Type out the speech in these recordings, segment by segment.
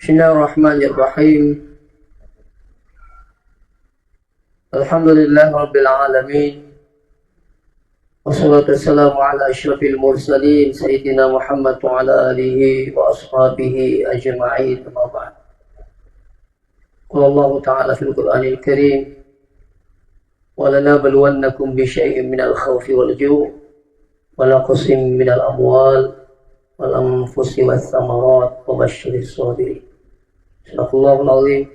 Bismillahirrahmanirrahim. Alhamdulillah Rabbil Alamin. Wassalatu wassalamu ala asyrafil mursalin Sayyidina Muhammad wa ala alihi wa ashabihi ajma'in. Amma ba'd. Qala Allah Ta'ala fil Qur'anil Karim, wa lanabluwannakum bi syai'in minal khawfi wal ju' wa naqsin minal amwal wal anfusi was samarat wa basyyiris sabirin. Sadaqallahul azim.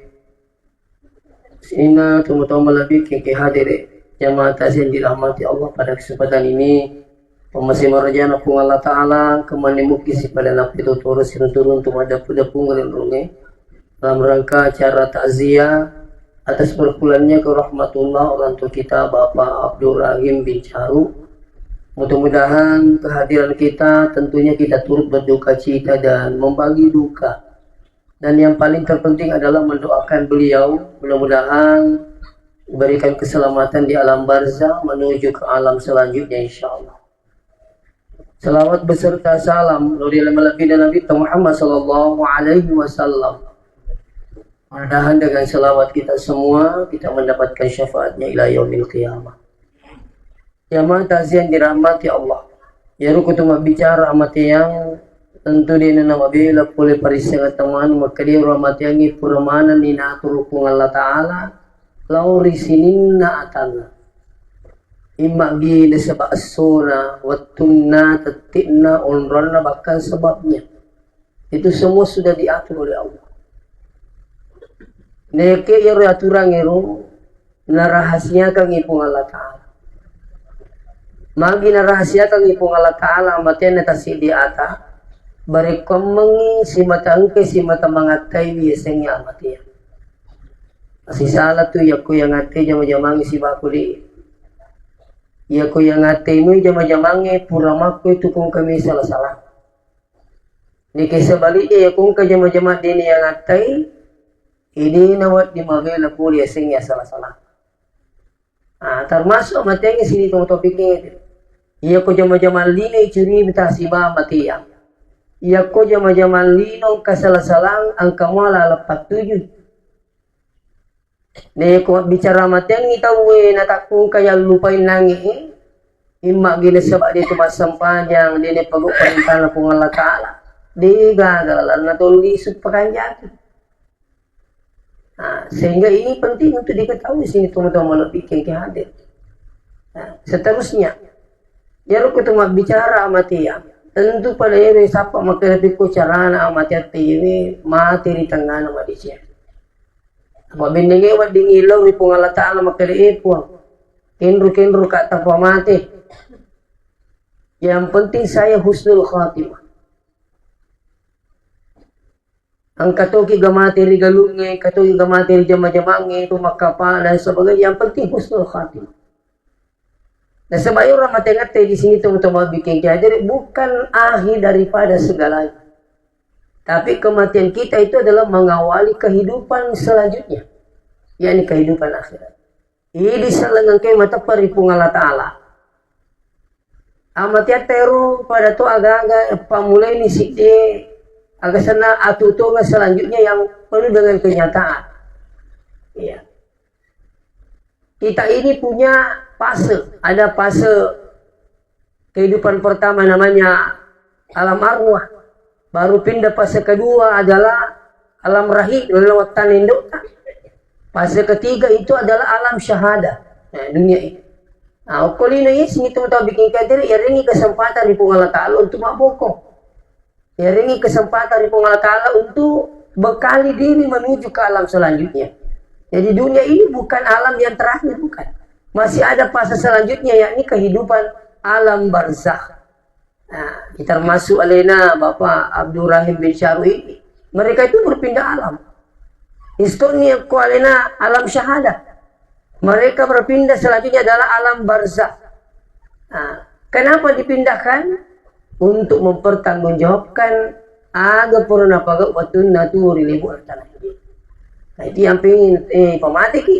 Sehingga terutama lebih kiki hadir jamaah yang dirahmati Allah pada kesempatan ini, masih merajana pun Allah Ta'ala kemana mungkin si pada nabi itu turun untuk ada pun ngelindungi dalam rangka acara takziah atas berpulangnya ke rahmatullah orang tua kita Bapak Abdul Rahim bin Charu. Mudah-mudahan kehadiran kita tentunya kita turut berduka cita dan membagi duka. Dan yang paling terpenting adalah mendoakan beliau, mudah-mudahan berikan keselamatan di alam barzah menuju ke alam selanjutnya insyaallah. Salawat beserta salam kepada Nabi Muhammad sallallahu alaihi wasallam. Mudah-mudahan dengan salawat kita semua kita mendapatkan syafaatnya ila yaumil qiyamah. Jamaah takziah dirahmati Allah. Ya rukutuma bicara amat yang tentu di nama bila boleh parisangan teman maka dia rahmat yang purmana ni naturukung Allah Ta'ala lauri sininna atana imma gila sebab asura wattunna tatikna unrana bahkan sebabnya itu semua sudah diatur oleh Allah. Neke yang aturan itu narahasiakan ipung Allah Ta'ala magi narahasiakan ipung Allah Ta'ala amatnya tasi di atas bari komengi si mata angke si mata mangatai biasanya amati ya. Masih salah tu ya ko yang ngate jama-jamangi si bakuli. Ya ko yang ngate mu jama-jamangi puramaku itu kung kami salah-salah. Ni kisah baliknya ya kung ka jama-jama dini yang ngatai ini nawat di mabela puli asing ya salah-salah. Termasuk matanya sini topiknya itu. Ya ko jama-jama lini curi minta si ba mati ya. Ya ko jama-jama lino kasalah-salang angka mala lepat 7. Ne ko bicara mateng itawe natakung kaya lupain nangi. Imma gila sebab dia tu masam panjang dia pagok perintah pung Allah Ta'ala. Dia gagal na tuli supakanjak. Sehingga ini penting untuk diketahui sini teman-teman lebih ke hadir. Seterusnya ya ru ketemu bicara mati ya. Tentu pada ini siapa maka lebih ku carana amat ini mati di tengah nama dia. Apa bendenge wat dingilaw ni pung Allah Ta'ala maka diipuang. Kinru kata mati. Yang penting saya husnul khatimah. Ang katoki gamati li galunge, katoki gamati li jama-jamange, tumakapa dan sebagainya. Yang penting husnul khatimah. Nah sebab orang mati-mati di sini teman-teman bikin jadi bukan akhir daripada segalanya. Tapi kematian kita itu adalah mengawali kehidupan selanjutnya, yakni kehidupan akhirat. Ini diselengang ke mata peripung Allah Ta'ala. Amatnya teru pada tu agak-agak pamulai ni sikde agak sana atutungan selanjutnya yang penuh dengan kenyataan. Iya. Kita ini punya fase, ada fase kehidupan pertama namanya alam arwah, baru pindah fase kedua adalah alam rahim lewat induk. Fase ketiga itu adalah alam syahada, dunia ini. Ukolino ini sini teman-teman bikin kader, ya ringi kesempatan di Allah Ta'ala untuk maboko, ya ringi kesempatan di Allah Ta'ala untuk bekali diri menuju ke alam selanjutnya. Jadi dunia ini bukan alam yang terakhir, bukan. Masih ada fase selanjutnya yakni kehidupan alam barzakh. Kita termasuk alena Bapak Abdul Rahim bin Charu ini. Mereka itu berpindah alam. Historinya ku alena alam syahadah. Mereka berpindah selanjutnya adalah alam barzakh. Kenapa dipindahkan? Untuk mempertanggungjawabkan aga purna paga watun naturi libu tanah. Nah, itu yang pengen pemati ki.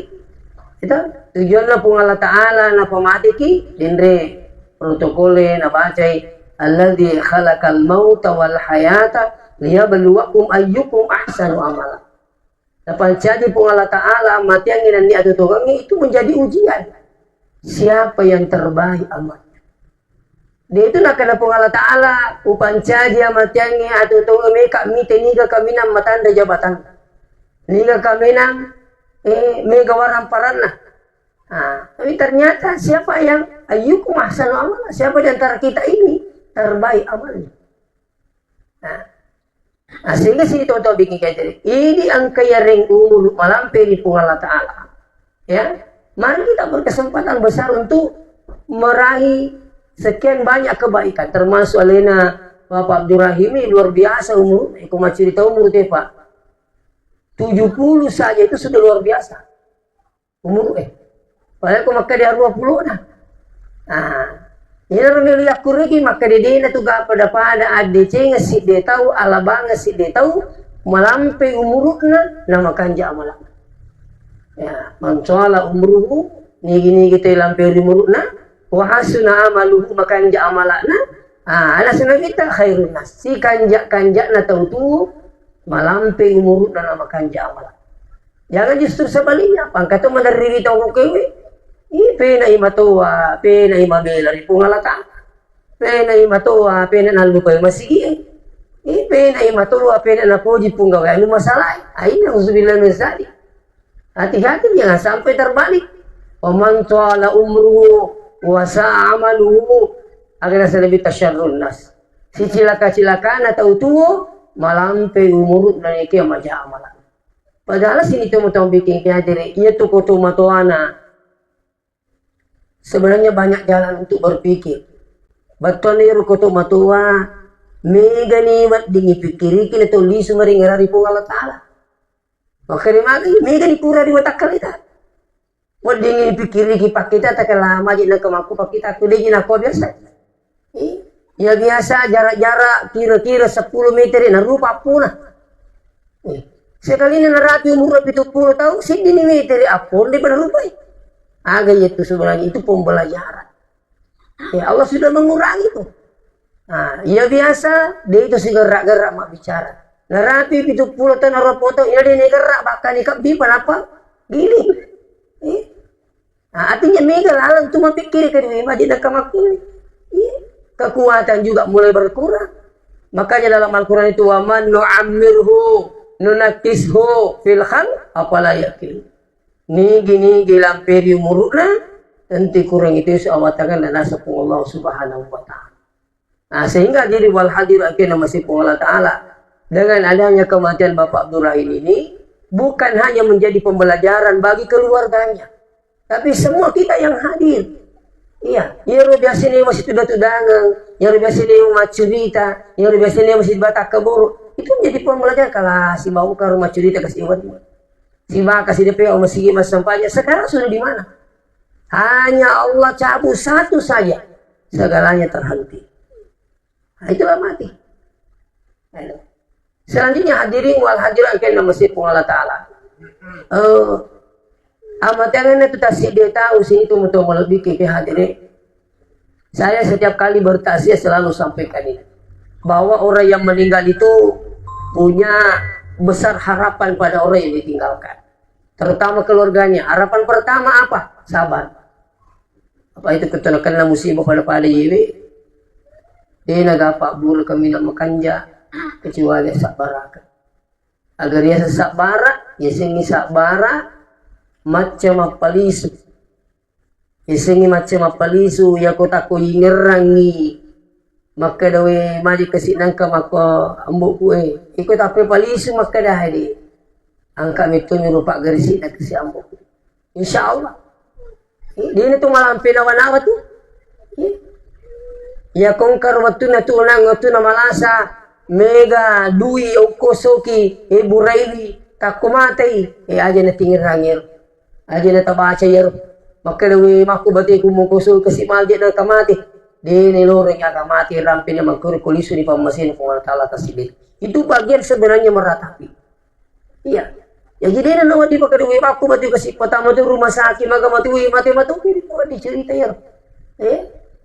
Kita tujuannya pun Allah Ta'ala na pemati ki dendre protokole na bacai alladzi khalaqal mauta wal hayata liyabluwakum ayyukum ahsanu amala. Dapat jadi pun Allah Ta'ala mati yang ini atau tukangnya itu menjadi ujian. Siapa yang terbaik amalnya? Dia itu nak kena pun Allah Ta'ala upancaja mati yang ini atau tukangnya kami teniga kami nam matanda jabatan. Niga kami nam mega waran parana. Tapi ternyata siapa yang ayyukum ahsanu amala? Siapa di antara kita ini terbaik amalnya? Sehingga sini tahu-tahu bikin kayak jadi. Ini angka yang umur malampir di Allah Ta'ala. Ya, mari kita berkesempatan besar untuk meraih sekian banyak kebaikan. Termasuk alena Bapak Abdurrahim ini luar biasa umur. Aku mau cerita umur dia Pak. 70 saja itu sudah luar biasa. Umur padahal aku maka dia 20 nah. Ini orang lihat kuregi maka dia tu gak pada ADC ngasih dia tahu alabang ngasih dia tahu melampai umurnya nama kanja amalan. Ya, mancola umruhu ni kita lampai umurnya wa hasuna amaluhu maka kanja amalana. Alasan kita khairun nas. Si kanja na tahu tu melampai umurnya nama kanja amalan. Jangan justru sebaliknya. Pangkat tu meneriri tahu kewe. Pena imatoa, pena imabela ri pungalata. Pena imatoa, pena nalupa masigi. Pena imatoa, pena napoji punggawa. Ini masalah. Ini uzubillah min zalik. Hati-hati jangan sampai terbalik. Waman tuala umruhu wa sa'amaluhu agar lebih tasyarrun nas. Si cilaka-cilakaan atau tuwo malampai umurut dan iki maja amalan. Padahal sini temu-temu bikin kehadiran. Ia tu koto matoana. Sebenarnya banyak jalan untuk berpikir. Betul ni rukoto matua mega ni mat dingi pikiri kini tu li sumari ngarari pun Allah Ta'ala. Maka ni magi mega ni pura di watak kita. Mat dingi pikiri ki pak kita tak lama je nak kemaku pak kita tu dia nak biasa. Ya biasa jarak-jarak kira-kira 10 meter na rupa puna. Sekali ni narapi umur 70 tahun sini meter apun di pada rupa. Agak itu sebenarnya itu pembelajaran. Ya Allah sudah mengurangi itu. Ya biasa dia itu si gerak-gerak mak bicara. Narapi itu puluh tahun orang foto ya dia gerak bahkan ikat bipan apa gini. Artinya mega lalang cuma pikir ke dia dia nak aku. Kekuatan juga mulai berkurang. Makanya dalam Al-Quran itu waman nu'ammirhu nunakishu fil khalq apala yakin. Ni lampiri umurna nanti kurang itu seawatakan dan nasabung Allah Subhanahu wa Ta'ala. Sehingga jadi wal hadir akhirnya masih Allah Ta'ala dengan adanya kematian Bapak Abdurrahim ini bukan hanya menjadi pembelajaran bagi keluarganya, tapi semua kita yang hadir. Iya, ya biasa ni masih tudangan, ya biasa ni macurita, ya biasa ni masih batak keburu. Itu menjadi pembelajaran kalau si bau ke rumah cerita kasih buat. Si kasih DP masih mas sampainya sekarang sudah di mana? Hanya Allah cabut satu saja, segalanya terhenti. Itulah mati. Selanjutnya hadirin wal hadirat kena masih Allah Ta'ala. Amat yang itu tasik dia tahu sini itu untuk lebih ke hadirin. Saya setiap kali bertasya selalu sampaikan ini bahwa orang yang meninggal itu punya besar harapan pada orang yang ditinggalkan, terutama keluarganya. Harapan pertama apa? Sabar. Apa itu ketulakanlah musibah pada yewe. Dia nagapa buru kami nak makanja kecuali sabarakan. Agar dia sabara, ya singi sabara macam apalisu. Ya singi macam apalisu ya kota ko ngerangi. Maka dawe mari kasih nangka maka ambuk kue ikut apa palisu maka dah hari angkat itu nyuruh pak garisi nak kasih ambuk insyaallah dia itu malam penawan tu ya kongkar waktu na tunang waktu na malasa mega dui okosoki buraili takumatay aja na tingir rangir aja na tabaca yer maka dawe maku bati kumukoso kasih maldi na kamati di niloreng agak mati rampinnya mengkulisu di pemasin Allah Ta'ala tasbih. Itu bagian sebenarnya meratapi. Iya. Ya jadi nawa di pakai duit aku batu kasih pertama tu rumah sakit maka mati dicerita ya.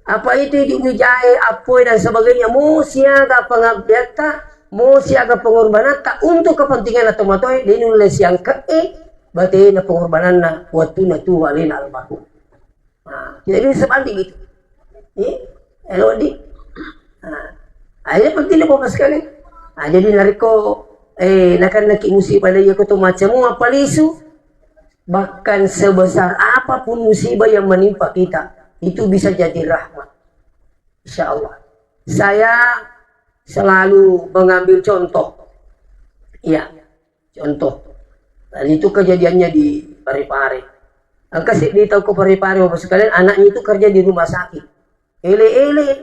Apa itu di wijaya apa dan sebagainya musia ga pengabdiata Mo siaga pengorbanan tak untuk kepentingan atau matoy dinulis yang berarti na pengorbanan na waktu na tu walin almarhum. Jadi sebanding gitu. Elodi. Akhirnya penting po sekali. Jadi nariko nakan naki musibah dia ko to macam mo mapalisu. Bahkan sebesar apapun musibah yang menimpa kita, itu bisa jadi rahmat. Insya Allah. Saya selalu mengambil contoh. Iya, contoh. Dan itu kejadiannya di Parepare. Kasih di tahu ke Parepare bapak sekalian, anaknya itu kerja di rumah sakit. Ele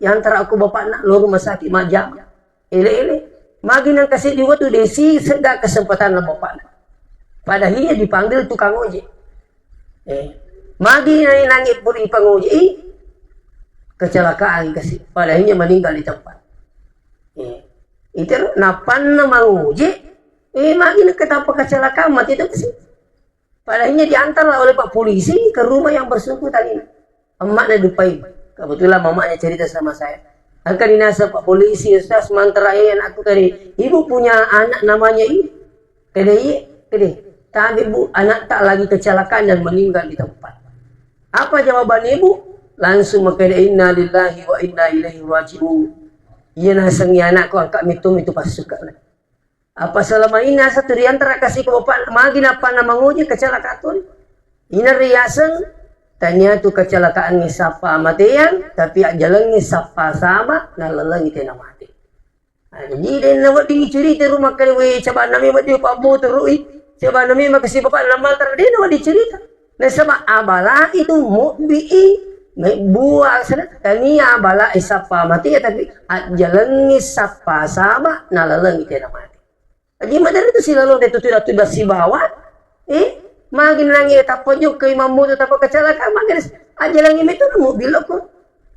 antara aku bapak nak lo rumah sakit majam. Ele. Magi nang kasih di waktu desi sedang kesempatan na bapak. Padahal dipanggil tukang ojek. Magi nangit pun ipang ojek. Kecelakaan kasih. Padahal meninggal di tempat. Itu napan na manguji. Magi na ketapa kecelakaan mati itu kasih. Padahal diantar lah oleh pak polisi ke rumah yang bersangkutan ini. Emak na dupai. Kebetulan mamaknya cerita sama saya. Akan dinasa pak polisi Ustaz mantarayan aku tadi. Ibu punya anak namanya ini. Kede. Tapi bu anak tak lagi kecelakaan dan meninggal di tempat. Apa jawaban ibu? Langsung makanya inna lillahi wa inna ilaihi raji'un. Iya nasangnya anakku angkat mitum itu pas suka. Apa selama ini satu di antara kasih ke bapak magi apa nama nguji kecelakaan. Ini riasan tanya tu kecelakaan ni sapa matian tapi jalan ni sapa sama nalalang itu nama mati. Jadi dia nak tinggi cerita rumah kali we coba nami mati pak bu terui. Coba nami makasih bapak nama ter dia nak dicerita. Nah sebab abala itu mubi buah sana tania bala isapa mati ya tapi jalan isapa sama nalalang itu nama mati. Jadi madar itu silalu itu tidak si bawa magin langi taponyo kay mamuto tapo kecelakaan magin jalan itu mobil ko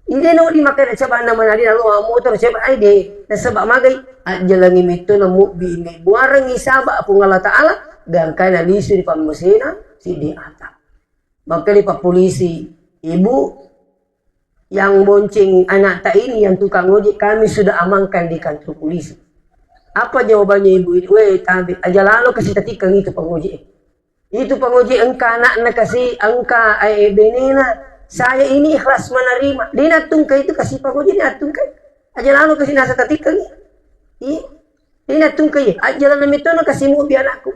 hindi no di makan coba nama nadi lalu motor coba ay de sebab magay jalan itu na mobil ini buarang isaba po Allah Taala dan kana lisu di pamusina si di ata. Maka di pak polisi ibu yang bonceng anak tak ini yang tukang ojek kami sudah amankan di kantor polisi. Apa jawabannya ibu itu? Tapi aja lalu kasih tatikang itu pengojek. Itu pengojek engka anak nak kasih engka benena. Saya ini ikhlas menerima. Dia nak tungkai itu kasih pengojek nak tungkai. Aja lalu kasih nasa tatikang. Dia nak tungkai. Aja lalu itu nak kasih mobil anakku.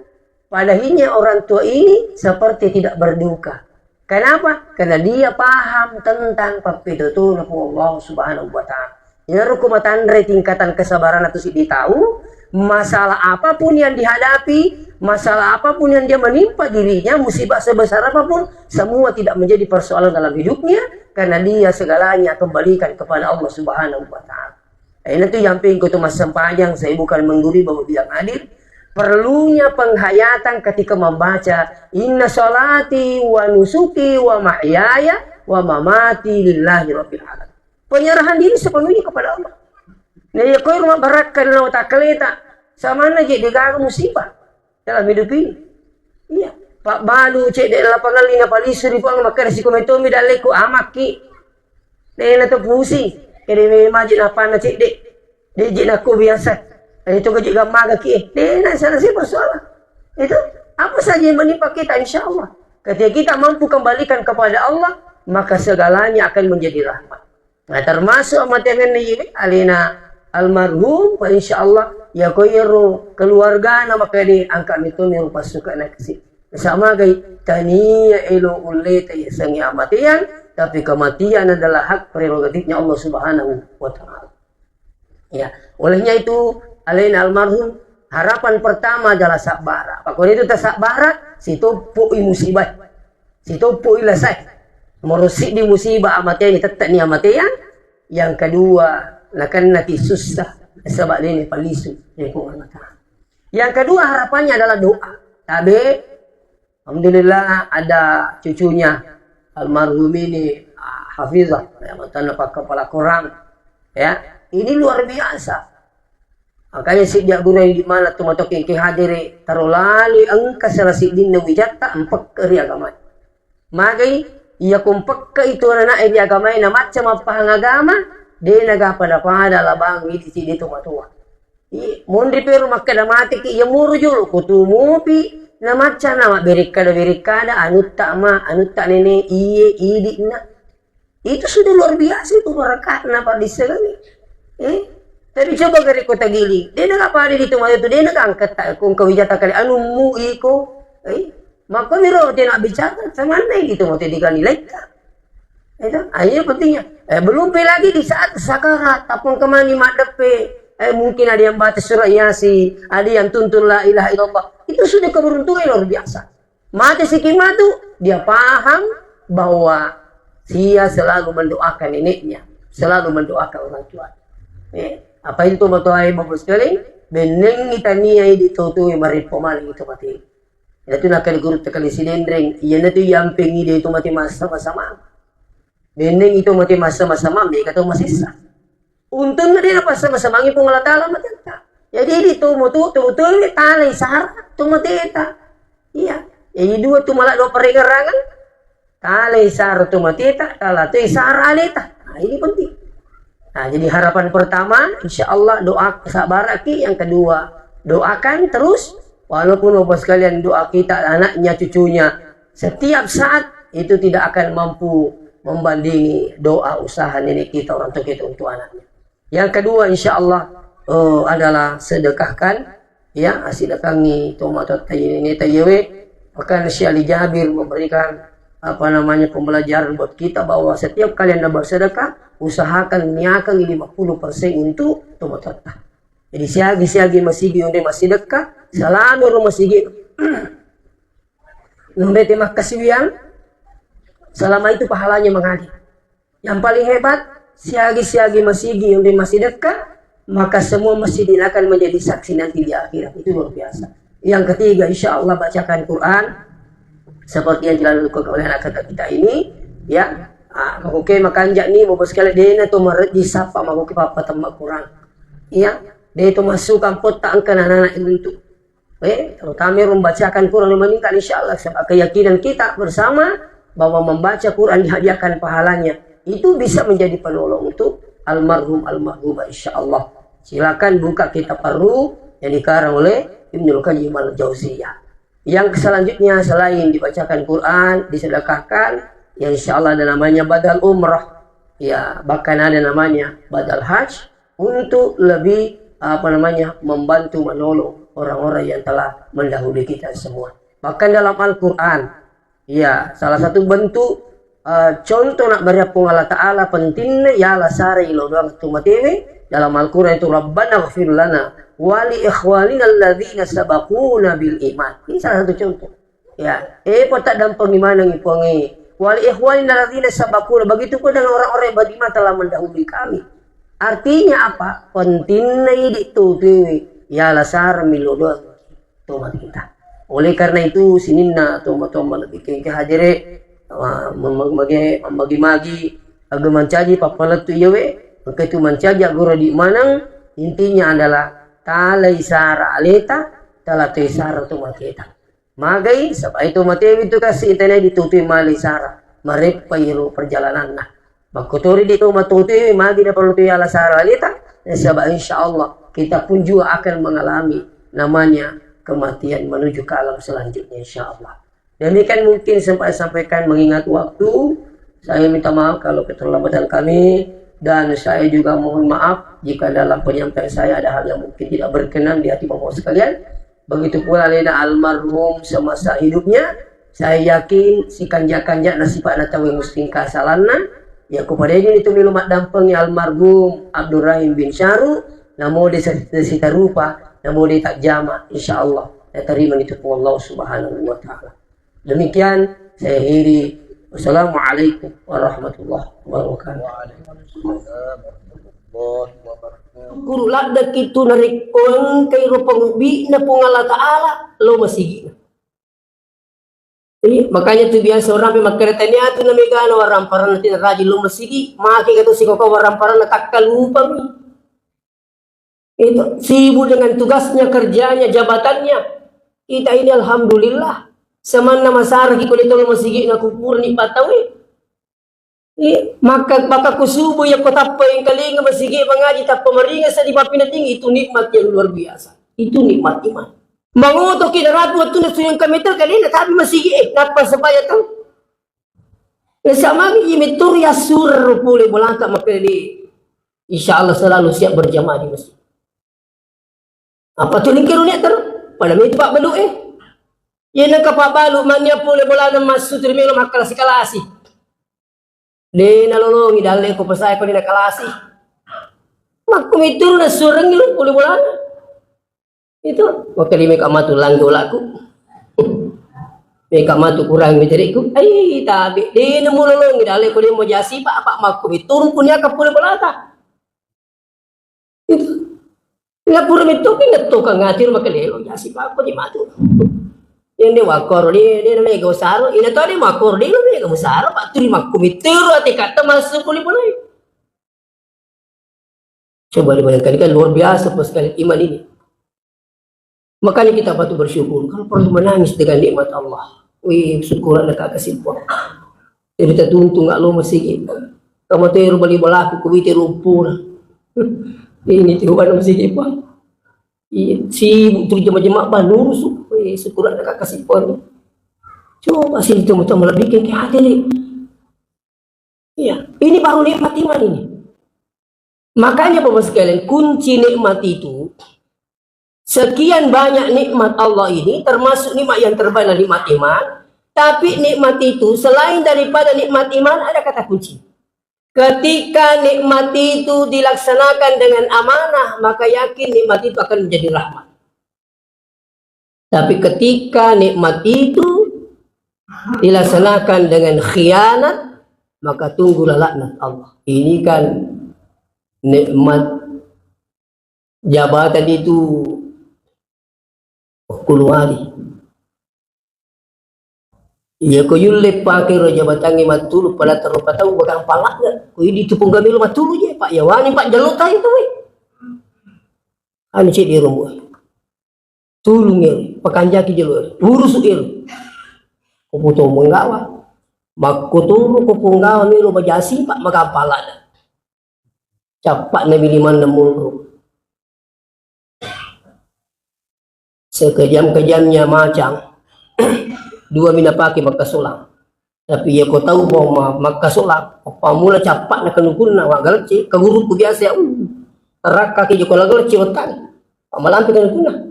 Padahalnya orang tua ini seperti tidak berduka. Kenapa? Karena dia paham tentang papitutu na po Allah Subhanahu wa Ta'ala. Inarukumatan tingkatan kesabaran atau si tahu masalah apapun yang dihadapi, masalah apapun yang dia menimpa dirinya, musibah sebesar apapun, semua tidak menjadi persoalan dalam hidupnya karena dia segalanya kembalikan kepada Allah Subhanahu wa Ta'ala. Ini tuh yang pengen kutu mas sempajang, saya bukan mengguri bahwa bilang adil. Perlunya penghayatan ketika membaca inna sholati wa nusuki wa mahyaya wa mamati lillahi rabbil alamin. Penyerahan diri sepenuhnya kepada Allah. Nih kau rumah barakan lo tak keleta sama aja digagal musibah dalam hidup ini. Iya, Pak Balu cek di lapangan lina palisu di puang maka resiko metomi daleku amaki. Dena tu pusing. Kene majid apa na cek dek. Dek aku biasa. Itu kejik gambar kaki. Dia nak selesai persoalan. Itu apa saja yang menimpa kita insya Allah. Ketika kita mampu kembalikan kepada Allah, maka segalanya akan menjadi rahmat. Nah termasuk amatian ini alina almarhum, insya Allah ya koyero keluarga nama kadi angkat itu ni rupa suka nak kasih. Sama gay tania elo ulle tay sangi amatian, tapi kematian adalah hak prerogatifnya Allah Subhanahu wa Ta'ala. Ya, olehnya itu alain almarhum harapan pertama adalah sabara. Pakon itu tak sabara, situ pui musibah, situ pui lasai. Merusik di musibah amatian tetap ni amatian. Yang kedua, nakan nanti susah sebab ini palisu. Yang kedua harapannya adalah doa. Tapi alhamdulillah ada cucunya almarhum ini Hafizah, yang mantan kepala Quran. Ya, ini luar biasa. Makanya si dia guru di mana tu matok yang kehadiri taruh lalu angka selasi din na wijata empak keri agama. Magai ia kumpak ke itu anak di agama na macam apa agama dia naga pada labang ini si dia tua. Mondi pero makada mati ki ya muru julu kutumupi na maca nama berikada anutta nene iye idi na. Itu sudah luar biasa itu barakat napa diselani. Tapi coba gari kota gili, dia nak apa di tempat itu dia nak angkat kung kawijata kali anu mu iko, maka miro dia nak bicara sama mana gitu mau tidak nilai ka. Itu, akhirnya pentingnya. Belum lagi di saat sakarat, tapung kemani madepe. Mungkin ada yang baca surah Yasin, ada yang tuntun la ilaha illallah. Itu sudah keberuntungan luar biasa. Mati si kimatu, dia paham bahwa dia selalu mendoakan neneknya, selalu mendoakan orang tua. Apa itu matuai bagus sekali? Beneng itania ditutui maripo maling itu mati. Itu nak guru tekali sinendring, iya nanti yang pengi dia itu mati sama-sama. Beneng itu mati sama-sama, mereka tu masih sah. Untung na din na sama-sama ang ipong alatala matenta. Jadi itu tuh talay sahara tumatita. Iya. Jadi dua tumala dua peringarangan. Talay sahara tumatita, tala tu sahara alita. Nah, ini penting. Nah, jadi harapan pertama, insya Allah doa sabaraki. Yang kedua, doakan terus. Walaupun bapak sekalian doa kita, anaknya, cucunya, setiap saat itu tidak akan mampu membandingi doa usaha nenek kita, orang tua kita untuk anaknya. Yang kedua insya Allah adalah sedekahkan, ya sedekahi tomato ini tayewe. Bahkan Syekh Ali Jabir memberikan pembelajaran buat kita bahwa setiap kali Anda bersedekah, usahakan niakan 50% untuk tomato. Jadi siagi masigi unde masih dekat, selama rumah masigi numbe tema kasiwian, selama itu pahalanya mengalir. Yang paling hebat siagi masigi yang masih dekat, maka semua masjid akan menjadi saksi nanti di akhirat. Itu luar biasa. Yang ketiga, insya Allah bacakan Quran seperti yang telah dilakukan oleh anak kita ini, ya. Makuke makanjak ni bapak sekali dia tu meret di sapa makuke papa tembak Quran, ya. Dia itu masukkan potak angkat anak-anak itu. Kalau kami membacakan Quran meningkat, insya Allah sebab keyakinan kita bersama bahwa membaca Quran dihadiahkan pahalanya. Itu bisa menjadi penolong untuk almarhumah insyaallah. Silakan buka kitab Ar-Ruh yang dikarang oleh Ibnul Qayyim Al-Jauziyah. Yang selanjutnya selain dibacakan Quran, disedekahkan, yang insyaallah ada namanya badal umrah. Ya, bahkan ada namanya badal haji untuk lebih membantu menolong orang-orang yang telah mendahului kita semua. Bahkan dalam Al-Quran, ya salah satu bentuk contoh nak berapung Allah Ta'ala pentingnya ya la sari ilo doang tumatimi dalam Al-Quran itu Rabbana ghafir lana wali ikhwanina alladhina sabaquna bil iman. Ini salah satu contoh. Ya, potak dan pengimanan ipongi wali ikhwanina alladhina sabaquna, begitu pun dengan orang-orang yang beriman telah mendahului kami. Artinya apa? Pentingnya itu ya la sar milo doang tumat kita. Oleh karena itu sinina tumat-tumat lebih kehadire magi agak mencaji papalat tu yawe begitu mencaji agora di manang intinya adalah talai sara aleta talatoi sara tu maketa magai sabay itu matewi itu kasi internet ditutui mali sara marep payro perjalanan nah bakotori dito matutui magi na perlu ala sara aleta sabay insyaallah kita pun juga akan mengalami namanya kematian menuju ke alam selanjutnya insyaallah. Demikian mungkin sempat sampaikan mengingat waktu. Saya minta maaf kalau keterlambatan kami. Dan saya juga mohon maaf jika dalam penyampaian saya ada hal yang mungkin tidak berkenan di hati bapak sekalian. Begitu pula lena almarhum semasa hidupnya. Saya yakin si kanjak-kanjak nasibak natawi musting kasalana. Ya kepada ini itu milumat dampengnya almarhum Abdurrahim bin Syaru. Namun desita rupa. Namun dia tak jama. InsyaAllah. Ya terima itu Allah subhanahu wa ta'ala. Demikian saya akhiri. Wassalamualaikum warahmatullahi wabarakatuh. Guru lada kitu narik on kay rupang bi na pong Allah Ta'ala lo masigi. Makanya tu biasa orang pe makereta niya tu na megano waramparan natin raji lo masigi maki kato si koko waramparan nakakalupa mi. Itu sibuk dengan tugasnya, kerjanya, jabatannya. Kita ini alhamdulillah. Semana masara ki kulitol masigi na kupur ni patawi. Maka kusubo ya kota yang kalinga masigi mengaji tak pemeringa sa di bapinating, itu nikmat yang luar biasa. Itu nikmat iman. Manguto kinarat mo ito na suyang kamital kanina, sabi masigi napasabaya ito. Sama imitur ya sur puli bolanta makali. Insya Allah selalu siap berjamaah di masjid. Apa tuh lingkir unik terus? Pada itu pak balu Yan ang kapabalo man niya puli bolanta masuk termilo makalasi kalasi. Di nalulungi dali ko pasay ko ni nakalasi. Magkumitur na surang nilo puli bolanta. Itu makali may kamatu langgo laku. May kamatu kurang miteri ko. Ay tabi di namululungi dali ko ni mo jasi pa apa magkumitur punya ka puli bolanta. Itu lapur mito kingato ka ngatir makalelo jasi pa ako di matu. Yan di wakor di may gosaro ina to di makor di may gosaro paturi magkumitero at ikata masuk puli-puli. Coba dibayangkan kan luar biasa pas sekali iman ini. Makanya kita patut bersyukur kalau perlu menangis dengan nikmat Allah. Wih syukur ada kakasih puan. Jadi kita tuntung nggak lo masih gitu. Kamu teru bali balaku kuwiti rumpur. Ini Tuhan masih gitu. Si tur jema-jema banurus. Syukur ada kakasih puan. Coba sih itu mau bikin kayak hati nih. Iya, ini baru nikmat iman ini. Makanya Bapak sekalian, kunci nikmat itu sekian banyak nikmat Allah ini, termasuk nikmat yang terbaik nikmat iman. Tapi nikmat itu selain daripada nikmat iman ada kata kunci. Ketika nikmat itu dilaksanakan dengan amanah, maka yakin nikmat itu akan menjadi rahmat. Tapi ketika nikmat itu dilaksanakan dengan khianat, maka tunggulah laknat Allah. Ini kan nikmat jabatan itu keluari. Iya ko yulle pakai ro jabatan matulu pada terlupa tahu bakal palaknya. Ko ini tupung gamil matulu je Pak Yawani Pak Jalota itu we. Anu cek di rumah. Tulung il, pakanjaki jalur, urus il. Kuputo menggawa, makuturu kupunggawa milo bajasi Pak makapala. Capak nabi 5-6 sekejam-kejamnya macam dua mina pakai makasulang. Tapi ya kau tahu bahwa makasulang, pamula capak nak kenukun nak galci, kaguru biasa ya. Rak kaki joko galci otak, pamalampi kenukun.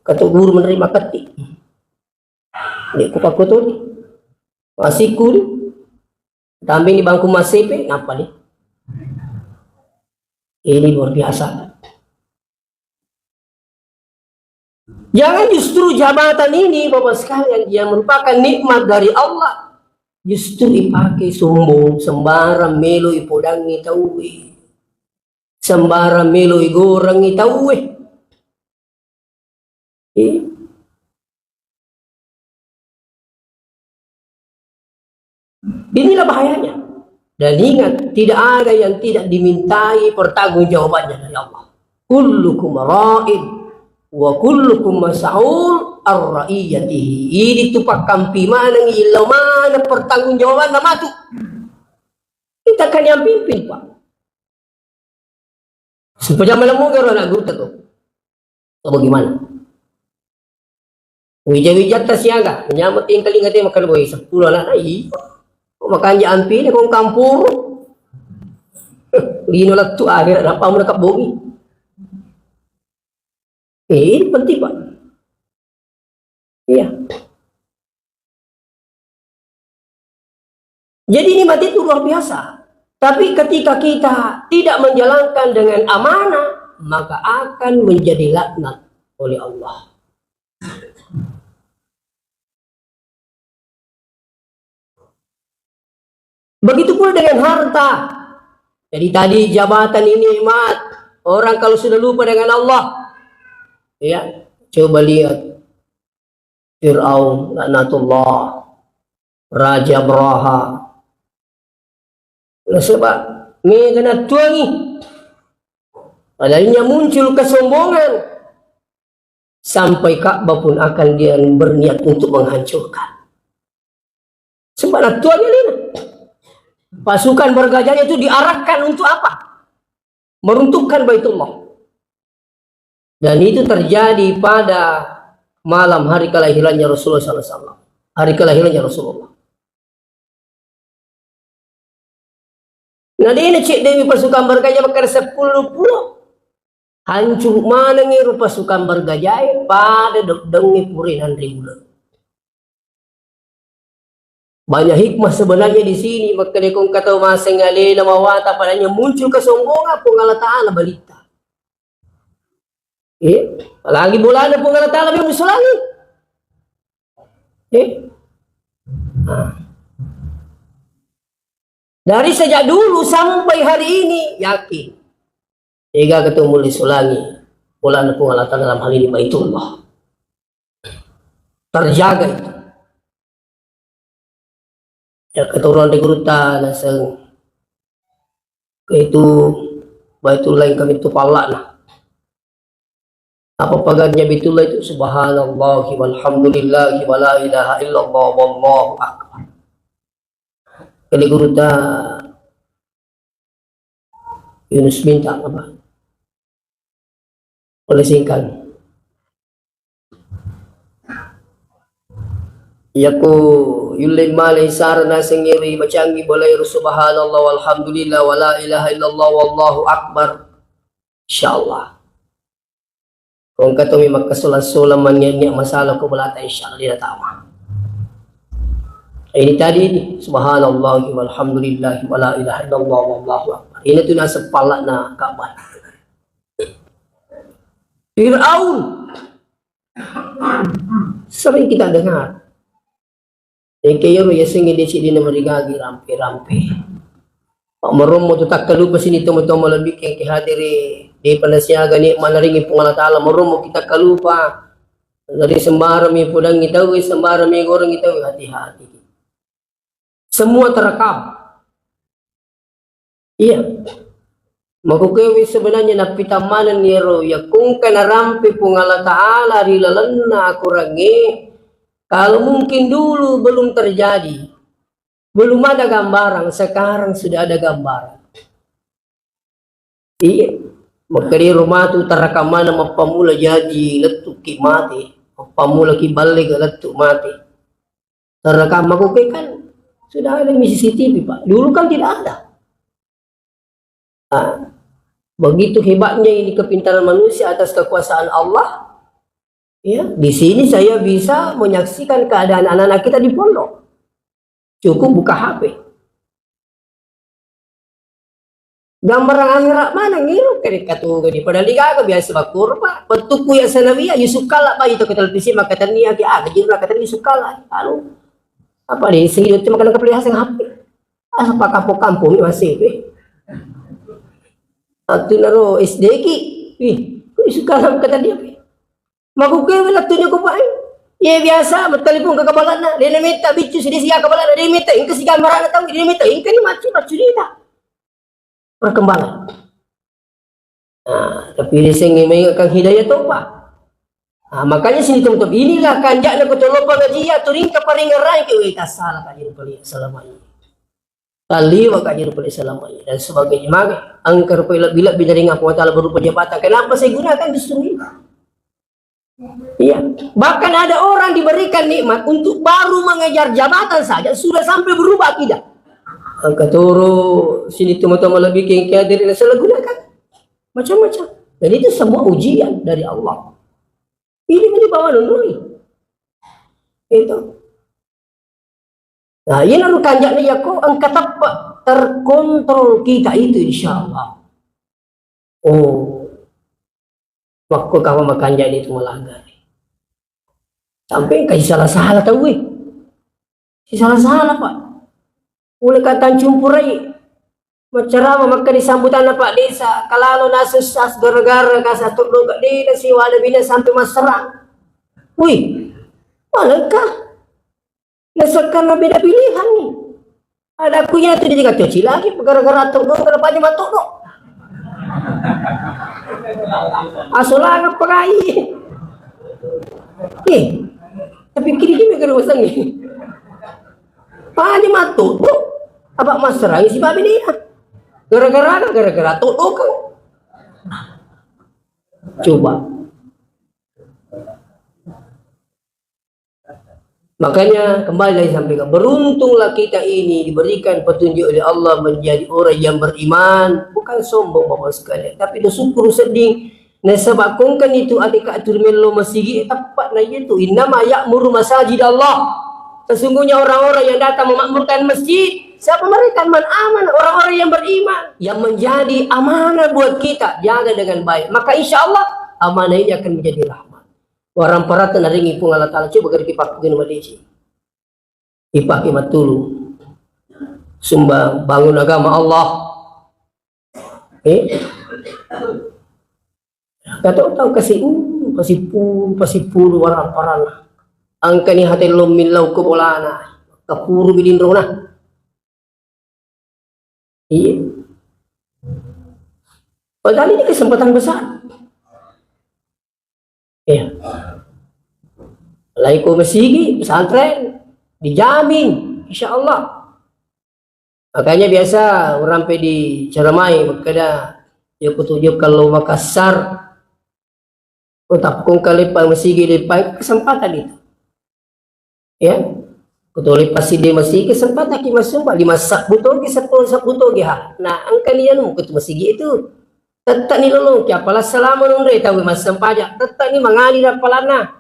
Kata guru menerima ketik. Ini kupak kotor ni. Masih kuri. Tambing di bangku masih pe, apa nih? Ini luar biasa. Jangan justru jabatan ini Bapak sekalian yang merupakan nikmat dari Allah justru dipakai sombong, sembarang melo ipodangi tahu, sembarang melo igorangi tahu. Inilah bahayanya. Dan ingat, tidak ada yang tidak dimintai pertanggungjawabannya dari Allah. Kullukum ra'in wa kullukum mas'ul ar-ra'iyatihi. Ini tupak kampi mana ilau mana pertanggungjawaban nama tu. Kita kan yang pimpin Pak. Supaya malam mau kalau nak guru tu. Bagaimana? Wija-wija siaga, menyambut yang kali ngati makan boy 10 anak nai. Kok makan jampi ni kong kampur. Lino lah tu akhir apa mau dekat bumi. Ini penting Pak. Iya. Jadi nikmat itu luar biasa. Tapi ketika kita tidak menjalankan dengan amanah, maka akan menjadi laknat oleh Allah. Begitu pula dengan harta. Jadi tadi jabatan ini nikmat. Orang kalau sudah lupa dengan Allah, ya coba lihat Fir'aun, laknatullah, Raja Braha. Sebab ini kena tuangi. Padahal muncul kesombongan. Sampai Ka'bah pun akan dia berniat untuk menghancurkan. Sebenarnya tuanya ini pasukan bergajahnya itu diarahkan untuk apa? Meruntuhkan Baitullah. Dan itu terjadi pada malam hari kelahirannya Rasulullah SAW. Hari kelahirannya Rasulullah. Nah ini cik Dewi pasukan bergajah bakar 10 pulau. Hancur mana ngiru pasukan bergajah pada dengi purinan ribuan. Banyak hikmah sebenarnya di sini. Maka dekong kata masing alila mawata padanya muncul kesombongan pun Allah Ta'ala balita. Lagi bulan pun Allah Ta'ala yang musulangi. Dari sejak dulu sampai hari ini yakin. Jika ketemu disulangi. Bulan pun Allah Ta'ala dalam hal ini Baitullah. Terjaga itu. Ya keturunan di Gurutan asal itu Baitullah yang kami itu palak apa pagarnya Baitullah itu subhanallah walhamdulillah wa la ilaha illallah wallahu akbar. Kali Gurutan Yunus minta apa oleh singkat yaku yulin malai sarana sengiri bacangi boleh subhanallah walhamdulillah wa la ilaha illallah wallahu akbar insyaallah kung katomi magkasulan-sulan manyanyak masalah ko balata insyaallah dia tama ini tadi ini subhanallah walhamdulillah wa la ilaha illallah wallahu akbar ini tu nasa pala na kaban Fir'aun sering kita dengar yang kaya ro yasing di sini na marigagi rampe-rampe. Pak marom mo tak kalupa sini tamo-tamo labik yang kihadiri di panasyaga ni manaringi pong Allah Ta'ala marom mo kita kalupa dari sembara mi pudang itaw sembara mi goreng itaw hati-hati. Semua terekam. Iya. Makukewi sebenarnya napitamanan ni ro ya kung kanarampe pong Allah Ta'ala rilalanna kurangi. Kalau mungkin dulu belum terjadi, belum ada gambaran, sekarang sudah ada gambaran. Iya, maka di rumah itu terekam mana pamula jadi letuk ki mati, pamula ki balik letuk mati. Terekam aku kan sudah ada CCTV Pak. Dulu kan tidak ada. Nah, begitu hebatnya ini kepintaran manusia atas kekuasaan Allah. Ya, di sini saya bisa menyaksikan keadaan anak-anak kita di pondok. Cukup buka HP. Gambar akhirat mana ngiru kiri katu gini. Padahal liga biasa bakur Pak. Petuku yang sanawiyah yusukala Pak itu ke televisi maka tania ki gajir maka tania yusukala. Lalu apa deh sehingga itu makan kepelihasan HP. Apa kampung-kampung masih Atu naro SD ki. Yusukala kata dia. Makukewi latunya ko pa ya biasa bertelepon ke kabalan na dia minta bicu sini siya kabalan na dia minta ingka si gambaran na tao dia minta ingka ni macu dita perkembangan tapi dia sengi mengingatkan hidayah to Pak makanya sini teman-teman inilah kanjak na kutolopa ngajiya turing ka paringaray ke kita salah kajir pali selamanya kaliwa kajir pali selamanya dan sebagainya maka angkar bila binaring aku ta'ala berupa jabatan kenapa saya gunakan justru ini. Iya, bahkan ada orang diberikan nikmat untuk baru mengejar jabatan saja sudah sampai berubah tidak. Angkat turu sini teman-teman lebih kengkeh dari salah gunakan macam-macam. Dan itu semua ujian dari Allah. Ini menyebabkan nunui. Itu. Nah, ini lalu kanjaknya ya kok angkat apa terkontrol kita itu insya Allah. Oh. Waktu kamu makan jadi itu melanggar. Sampai kasih salah-salah tahu salah-salah Pak. Mulai kata cumpurai. Macerama maka disambutan Pak Desa. Kalau nasusas gara-gara kasatu doga di si wala bina sampai maserang. Wih, malangkah? Nasakan beda pilihan nih. Ada akunya itu dia cuci lagi gara-gara tok dong gara-gara batok dong. Asolangan pakai. Tapi kiri-kiri mereka usang ni. Paano matuto? Abak masarangi si babi niya. Gara-gara tuto ka. Coba. Makanya kembali lagi sampaikan, beruntunglah kita ini diberikan petunjuk oleh Allah menjadi orang yang beriman, bukan sombong bapak sekalian, tapi bersyukur sedih. Nasabakungkan itu adik atur melo masigi tepat na itu innama ya'muru masajid Allah. Sesungguhnya orang-orang yang datang memakmurkan masjid, siapa mereka? Man aman, orang-orang yang beriman, yang menjadi amanah buat kita, jaga dengan baik. Maka insya Allah amanah ini akan menjadi rahmat. Orang paratan naringi pun Allah Ta'ala coba kerja pakai gini Malaysia. Dipakai matulu. Sumbang bangun agama Allah. Kata tahu kasih puru orang parana. Angka ni hati lom milau ke bolana. Kapuru bilindro na. Iya. Padahal ini kesempatan besar. Ya. Laiko masigi, pesantren, dijamin, insya Allah. Makanya biasa orang di ceramai, makanya dia petunjuk kalau Makassar, kota kung kalipang masigi lipai kesempatan itu. Ya, kutu lipas si dia masigi kesempatan kita masuk di masak buto ki 10 buto ki ha. Nah, angka niya no kutu masigi itu. Tetap ni lolo kya pala selama nung re tahu mas sampaja tetap ni mengalir palana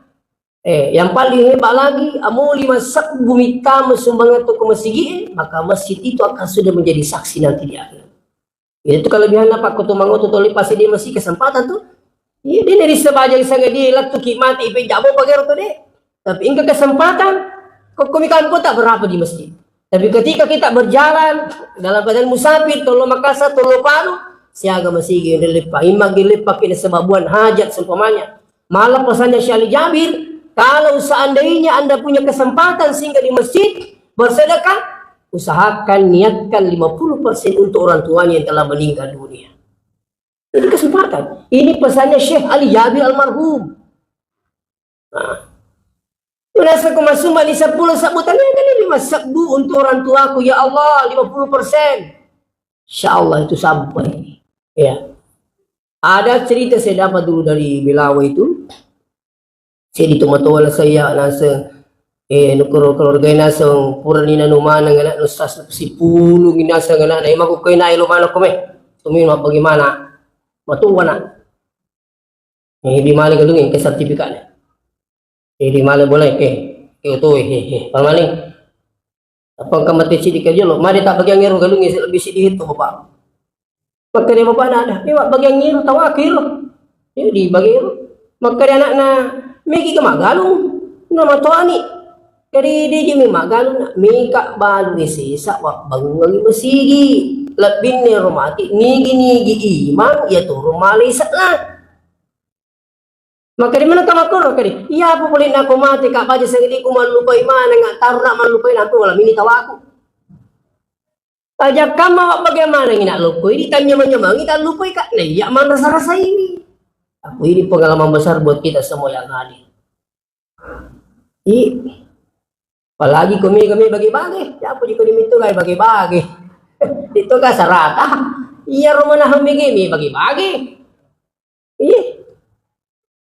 yang paling hebat lagi amuli masak bumi tamu sumbangan tu ke masjid maka masjid itu akan sudah menjadi saksi nanti di akhir. Itu kelebihan apa kutu mangoto toli pasti dia masih kesempatan tuh iya dia dari sebagai sangat dia latu mati penjabo bagai tu deh tapi hingga kesempatan kok komikan kota berapa di masjid tapi ketika kita berjalan dalam keadaan musafir tolo Makassar tolo Palu siaga masih gini lepak, imag lepak ini sebabuan hajat seumpamanya. Malah pesannya Syekh Ali Jabir, kalau seandainya Anda punya kesempatan sehingga di masjid bersedekah, usahakan niatkan 50% untuk orang tuanya yang telah meninggal dunia. Ini kesempatan. Ini pesannya Syekh Ali Jabir almarhum. Nah, Nasa kumasuma di 10 sabutannya kan 5 sakbu untuk orang tuaku ya Allah 50%. Insya Allah itu sampai. Ya, ada cerita saya dapat dulu dari Belawa itu. Saya ditumatuan saya nasa keluarga nasa purani na numana ngana nusas si pulo ginasa ngana na imaku kay na ilumana ko me. Tumin bagaimana? Matuwa na. Di mana galungin ke sertifikatnya. Di mana boleh ke itu pamaling. Apa kamati si dikerja lo? Mari tak bagian ngero galungin lebih sedih itu bapak. Maka dia bapak ada, bagian ngiru tahu akhir, di bagian, maka dia anak na, meki ke magalung, nama tuani, dari dia jadi magalung, meka balu isi, sahabat bangun lagi masigi, lebih ni romati, nigi imam, ya tu rumah lisak lah. Maka di mana kamu kau kali? Iya apa boleh nak mati kak baca sendiri ku malupai mana nggak taruh nak malupai nanti malam ini tahu aku. Ajak kamu bagaimana ini nak lupai? Ditanya menyemang kita lupai kak. Nah, ya mana rasa ini? Aku ini pengalaman besar buat kita semua yang hadir. Apalagi kami bagi-bagi. Ya apa jika diminta kami bagi-bagi? Itu kan serata. Iya rumah nah begini bagi-bagi.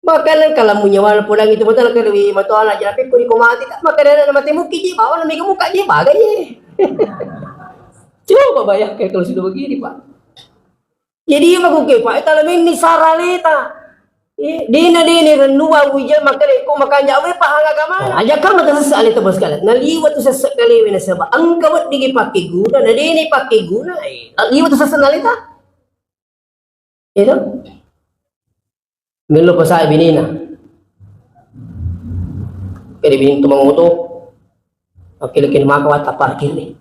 Maka kalau munyawal pulang itu betul kalau lebih betul aja tapi kuri komati maka dia nama temu kiji bawa nama muka dia bagai. Coba bayangkan kalau sudah begini Pak. Jadi aku ke Pak, itu lebih ini saralita. Dina renua wujud maka ko makan jawe Pak agama. Aja kamu tersesat itu bos kalian. Naliwat tu sesak kali wena sebab angkawat digi pakai guna, nah ini pakai guna. Liwat tu sesak nalita. Itu. Melo pasal binina. Kali binin tu manguto. Akil-akil makawat parkir ni.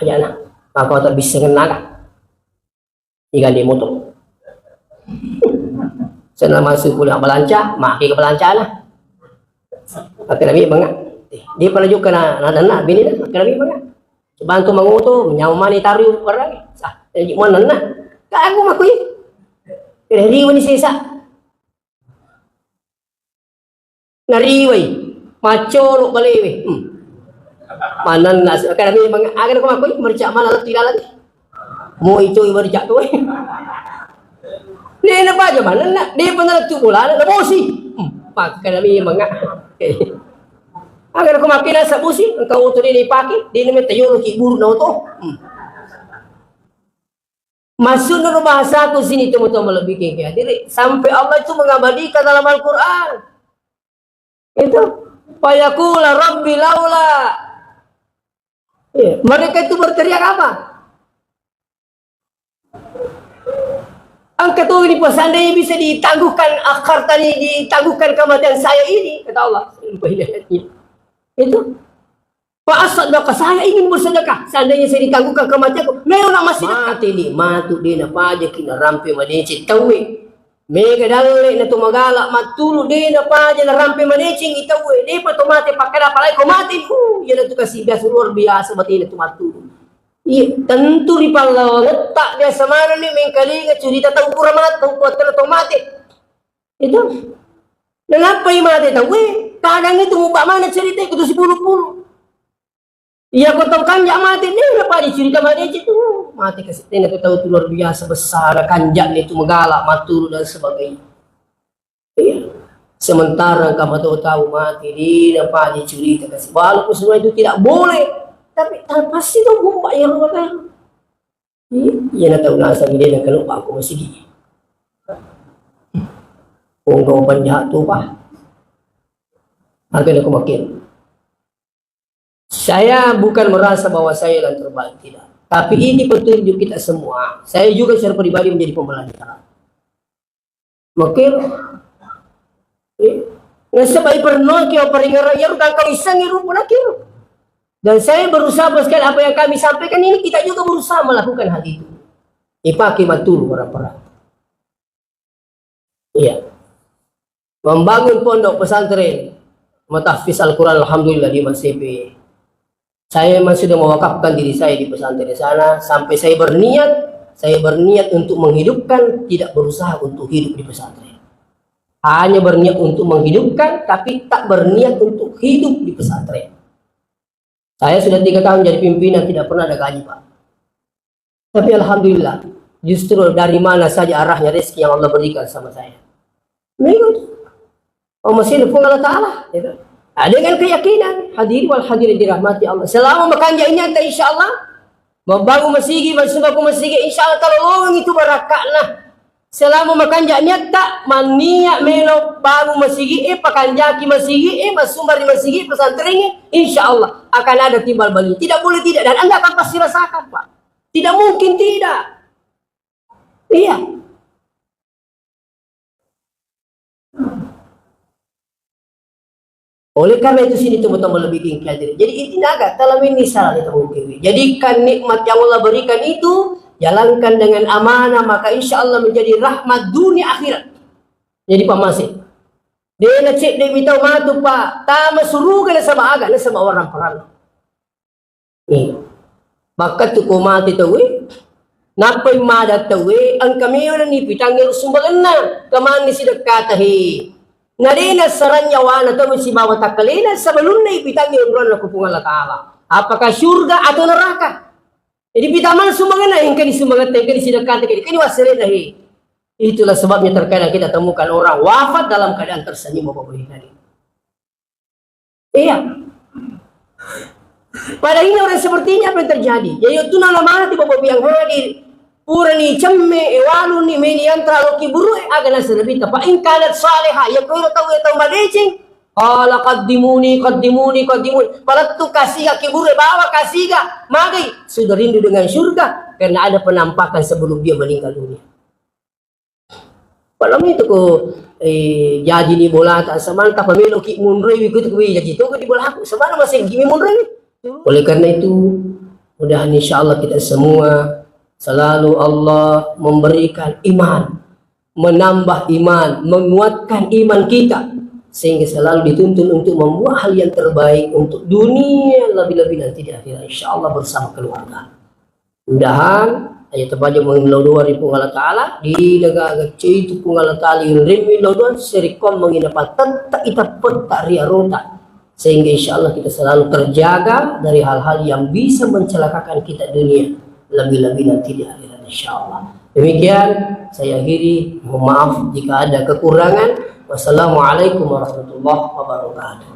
Aja na, maka tak bisa naga. Ikan di motor. Saya masuk pulang belanca, maki ke belanca lah. Pakai nabi banget. Dia pernah juga na bini dah, pakai nabi banget. Bantu manguto, menyamani tariu perang. Jadi mana na? Kak aku makui. Riwai ni sisa. Ngariwai, maco lu balewe. Mana nas kami agar ko makoy mercak mana tidak lagi. Mo itu mercak tu. Dia na pa mana na dia pun tu bola na bosi. Pak kami mga. Agar ko makina sa bosi engkau tu dia dipakai dia ni tayo ki buru na to. Masuk dalam bahasa aku sini teman-teman lebih kayak diri sampai Allah itu mengabadikan dalam Al-Quran itu fayaqula rabbi laula ya, mereka itu berteriak apa? Angkat tuh ini seandainya bisa ditangguhkan akhir tadi ditangguhkan kematian saya ini kata Allah itu Pak saya ingin bersedekah. Seandainya saya ditangguhkan kematianku, memang masih mati ni matu dia na paja kina rampe madeci tawe. Mega dalle na tumagala matulu dia na paja na rampe madeci itawe. Dia pa tumate pakara palai ko mati. Ya na tu kasih biasa luar biasa mati na tumatulu. Iya, tentu di pala letak dia samana ni mengkalinga cerita tahu kuramat tahu kuat mati. Itu. Kenapa yang mati tawe? Kadang itu mubak mana cerita itu 10-10. Iya kau tahu kanjak mati ni berapa di cerita mati itu mati kasih tenda tahu itu luar biasa besar kanjak itu megalak matur dan sebagainya. Iya. Sementara kamu tahu mati di apa di cerita kasih walaupun semua itu tidak boleh tapi pasti tu bumpak yang orang iya nak tahu nasa dia nak lupa aku masih gini. Kau penjahat tu pak. Harga aku makin. Saya bukan merasa bahwa saya yang terbaik, tidak. Tapi ini petunjuk kita semua. Saya juga secara pribadi menjadi pembelajaran. Mungkin nasabay pernah kaya paringan rakyat dan kau isang irupun akhir. Dan saya berusaha sekali apa yang kami sampaikan ini kita juga berusaha melakukan hal itu. Ipakai matul para-para. Iya. Membangun pondok pesantren Matahfiz Al-Quran alhamdulillah di MCP. Saya memang sudah mewakafkan diri saya di pesantren di sana sampai saya berniat untuk menghidupkan, tidak berusaha untuk hidup di pesantren. Hanya berniat untuk menghidupkan, tapi tak berniat untuk hidup di pesantren. Saya sudah 3 tahun jadi pimpinan, tidak pernah ada gaji Pak. Tapi alhamdulillah, justru dari mana saja arahnya rezeki yang Allah berikan sama saya. Mengikut. Oh masih ada Allah Ta'ala. Gitu. Dengan keyakinan hadir wal hadirin dirahmati Allah. Selama makannya ini anta insya Allah membangun masjid, bersembahku masjid insya Allah kalau itu barakatlah. Selama makannya tak mania melo bangun masjid, pakanjaki masjid, bersumber di masjid pesantren insya Allah akan ada timbal balik. Tidak boleh tidak dan anda akan pasti rasakan Pak. Tidak mungkin tidak. Iya. Oleh karena itu sini teman-teman lebih tinggi diri. Jadi ini agak dalam ini salah itu mungkin. Jadikan nikmat yang Allah berikan itu jalankan dengan amanah maka insya Allah menjadi rahmat dunia akhirat. Jadi pamasih. Dia nak cek dia minta matu Pak. Tama suruh na sama agak na sama orang perang. Nih. Maka tu ko mati tahu. Napay madat tahu. Ang kami orang ni pitangil sumbagan na. Kaman ni sidak katahi. Narina saranyawa na tamu si bawa takalina sebelum na ipitang yung ron na kupungan Allah Ta'ala. Apakah surga atau neraka? Jadi pitaman sumbangan na yang kini sumbangan tayo kini sidakante kini wasilin na itulah sebabnya terkadang kita temukan orang wafat dalam keadaan tersenyum Bapak Ibu tadi. Iya. Pada ini orang seperti ini apa yang terjadi? Yaitu nama di Bapak Ibu yang hadir. Purani cemme ewalu ni meni yantra loki buru agana serbita pa in kanat salihah ya ko tahu madecing ala qaddimuni palatu kasiga kiburu bawa kasiga magai sudah rindu dengan surga karena ada penampakan sebelum dia meninggal dunia. Malam itu ko jadi ni bola tak samanta pemilu ki munrei ikut kuwi jadi itu di bola aku semana masih kimi munrei. Oleh karena itu mudah-mudahan insyaallah kita semua selalu Allah memberikan iman, menambah iman, menguatkan iman kita sehingga selalu dituntun untuk membuat hal yang terbaik untuk dunia lebih-lebih nanti di akhirat insyaallah bersama keluarga. Mudahan ayat terbaca mengilau dua ribu Allah Ta'ala di negara itu pun Allah Ta'ala rimmi lauduan serikom menginapat tenta ita peta ria rota sehingga insya Allah kita selalu terjaga dari hal-hal yang bisa mencelakakan kita dunia, lebih-lebih nanti di akhirat insya Allah. Demikian saya akhiri, mohon maaf jika ada kekurangan. Wassalamualaikum warahmatullahi wabarakatuh.